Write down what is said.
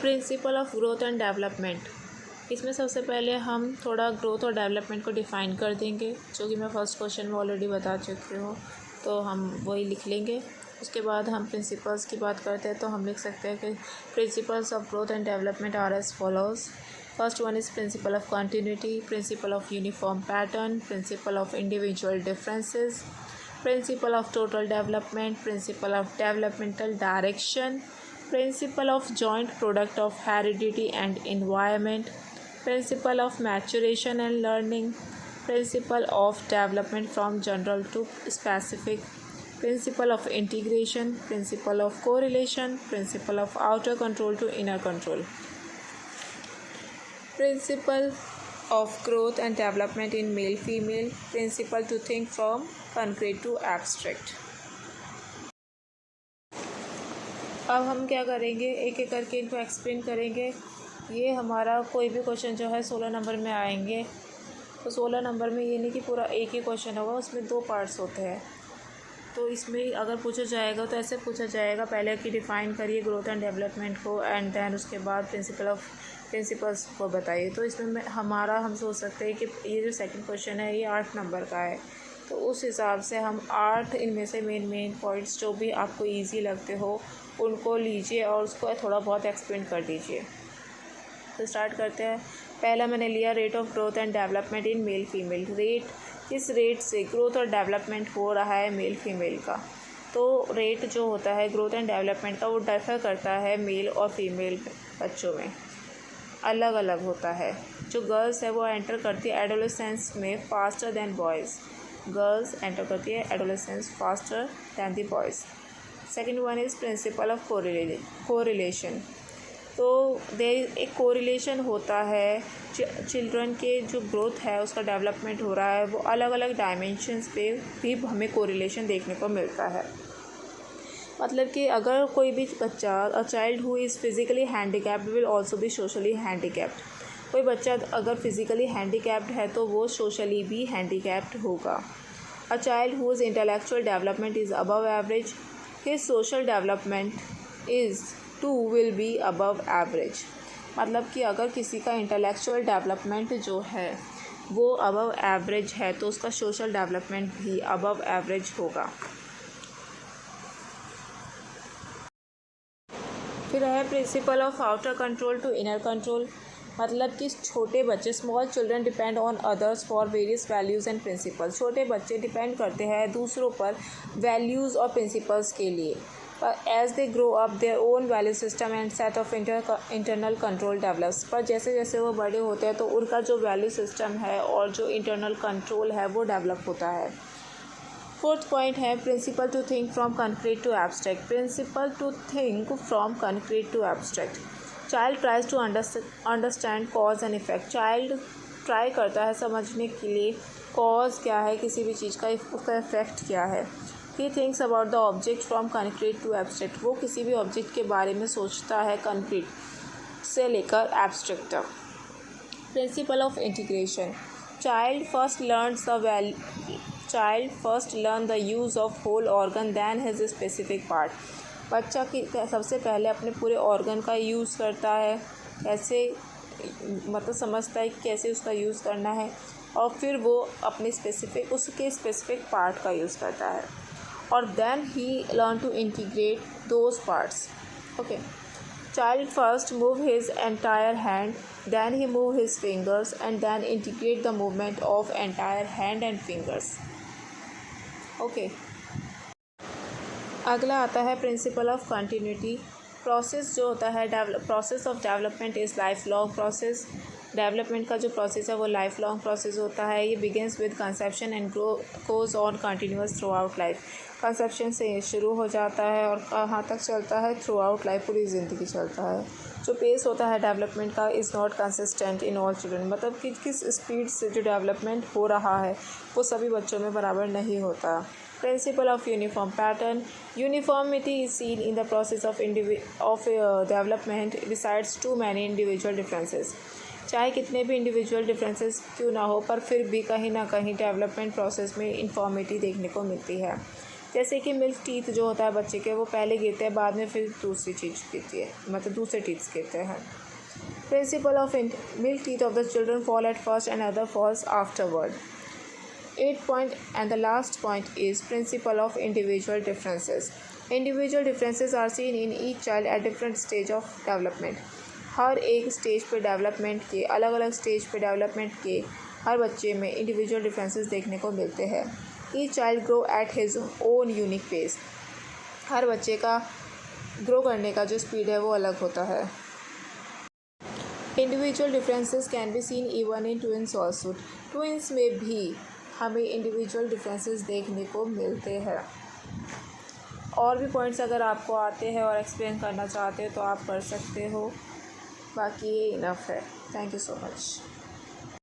Principle of growth and development. इसमें सबसे पहले हम थोड़ा ग्रोथ और डेवलपमेंट को डिफ़ाइन कर देंगे, जो कि मैं फर्स्ट क्वेश्चन में ऑलरेडी बता चुकी हूँ, तो हम वही लिख लेंगे। उसके बाद हम प्रिंसिपल्स की बात करते हैं, तो हम लिख सकते हैं कि principles of growth and development are as follows. First one is principle of continuity, principle of uniform pattern, principle of individual differences, principle of total development, principle of developmental direction, principle of joint product of heredity and environment, principle of maturation and learning, principle of development from general to specific, principle of integration, principle of correlation, principle of outer control to inner control, principle of growth and development in male female, principle to think from concrete to abstract। अब हम क्या करेंगे, एक एक करके इनको explain करेंगे। ये हमारा कोई भी क्वेश्चन जो है 16 नंबर में आएंगे, तो 16 नंबर में ये नहीं कि पूरा एक ही क्वेश्चन होगा, उसमें 2 पार्ट्स होते हैं। तो इसमें अगर पूछा जाएगा तो ऐसे पूछा जाएगा, पहले कि डिफ़ाइन करिए ग्रोथ एंड डेवलपमेंट को, एंड देन उसके बाद प्रिंसिपल्स को बताइए। तो इसमें हम सोच सकते हैं कि ये जो सेकंड क्वेश्चन है ये 8 नंबर का है, तो उस हिसाब से हम 8 इनमें से मेन पॉइंट्स जो भी आपको ईजी लगते हो उनको लीजिए और उसको थोड़ा बहुत एक्सप्लेन कर दीजिए। तो स्टार्ट करते हैं। पहला मैंने लिया rate of growth and development in male female. Rate, किस रेट से ग्रोथ और डेवलपमेंट हो रहा है मेल फीमेल का। तो रेट जो होता है ग्रोथ एंड डेवलपमेंट का वो डिफर करता है मेल और फीमेल बच्चों में, अलग अलग होता है। जो गर्ल्स है वो एंटर करती है एडोलेसेंस में faster than boys. Girls enter करती है adolescence faster than the boys. Second one is principle of correlation. तो देयर एक कोरिलेशन होता है, चिल्ड्रन के जो ग्रोथ है उसका डेवलपमेंट हो रहा है, वो अलग अलग डायमेंशंस पे भी हमें कोरिलेशन देखने को मिलता है। मतलब कि अगर कोई भी बच्चा, a child who is physically handicapped will also be socially handicapped. कोई बच्चा अगर फिज़िकली हैंडीकैप्ड है तो वो सोशली भी हैंडीकैप्ड होगा। A child whose intellectual development is above average, his social development is too will be above average। मतलब कि अगर किसी का इंटेलेक्चुअल डेवलपमेंट जो है वो अबव एवरेज है तो उसका सोशल डेवलपमेंट भी अबव एवरेज होगा। फिर है principle of outer control to inner control. मतलब कि छोटे बच्चे, small children depend on others for various values and principles. छोटे बच्चे डिपेंड करते हैं दूसरों पर वैल्यूज़ और प्रिंसिपल्स के लिए। As they grow up their own value system and set of internal control develops. पर जैसे जैसे वो बड़े होते हैं तो उनका जो वैल्यू सिस्टम है और जो इंटरनल कंट्रोल है वो डेवलप होता है। फोर्थ पॉइंट है principle to think from concrete to abstract. Principle to think from concrete to abstract. Child tries to understand cause and effect. Child try करता है समझने के लिए कॉज क्या है किसी भी चीज़ का, उसका इफ़ेक्ट क्या है। He thinks about the object from concrete to abstract. वो किसी भी ऑब्जेक्ट के बारे में सोचता है कंक्रीट से लेकर एब्स्ट्रैक्ट तक। Principle of integration. Child first learn the use of whole organ than his specific part. बच्चा की सबसे पहले अपने पूरे ऑर्गन का यूज़ करता है, कैसे मतलब समझता है कि कैसे उसका यूज़ करना है, और फिर वो अपने उसके स्पेसिफिक पार्ट का यूज़ करता है, और then he learn to integrate those parts. Okay. Child first move his entire hand, then he move his fingers and then integrate the movement of entire hand and fingers. Okay. अगला आता है principle of continuity. Process जो होता है process of development is life long process. Development का जो process है वो लाइफ लॉन्ग प्रोसेस होता है। ये begins with conception and goes on continuous through out life. Conception से ये शुरू हो जाता है और कहाँ तक चलता है, थ्रू आउट लाइफ, पूरी ज़िंदगी चलता है। जो पेस होता है डेवलपमेंट का is not consistent in all children. मतलब कि किस स्पीड से जो डेवलपमेंट हो रहा है वो सभी बच्चों में बराबर नहीं होता। Principle of uniform pattern. Uniformity is seen in the process of development besides too many individual differences. चाहे कितने भी इंडिविजुअल डिफरेंसेस क्यों ना हो, पर फिर भी कहीं ना कहीं डेवलपमेंट प्रोसेस में यूनिफॉर्मिटी देखने को मिलती है। जैसे कि मिल्क टीथ जो होता है बच्चे के, वो पहले गिरते हैं, बाद में फिर दूसरी चीज़ गिरती है, मतलब दूसरे टीथ्स गिरते हैं। Principle of milk teeth of the children fall at first and other falls afterward. 8th point and the last point is principle of individual differences. Individual differences are seen in each child at different stage of development. हर एक stage पे development के, अलग अलग stage पे development के हर बच्चे में individual differences देखने को मिलते हैं। Each child grow at his own unique pace. हर बच्चे का ग्रो करने का जो स्पीड है वो अलग होता है। Individual differences can be seen even in twins also. Twins में भी हमें इंडिविजुअल डिफरेंसेस देखने को मिलते हैं। और भी पॉइंट्स अगर आपको आते हैं और एक्सप्लेन करना चाहते हो तो आप कर सकते हो, बाकी ये इनफ है। Thank you so much.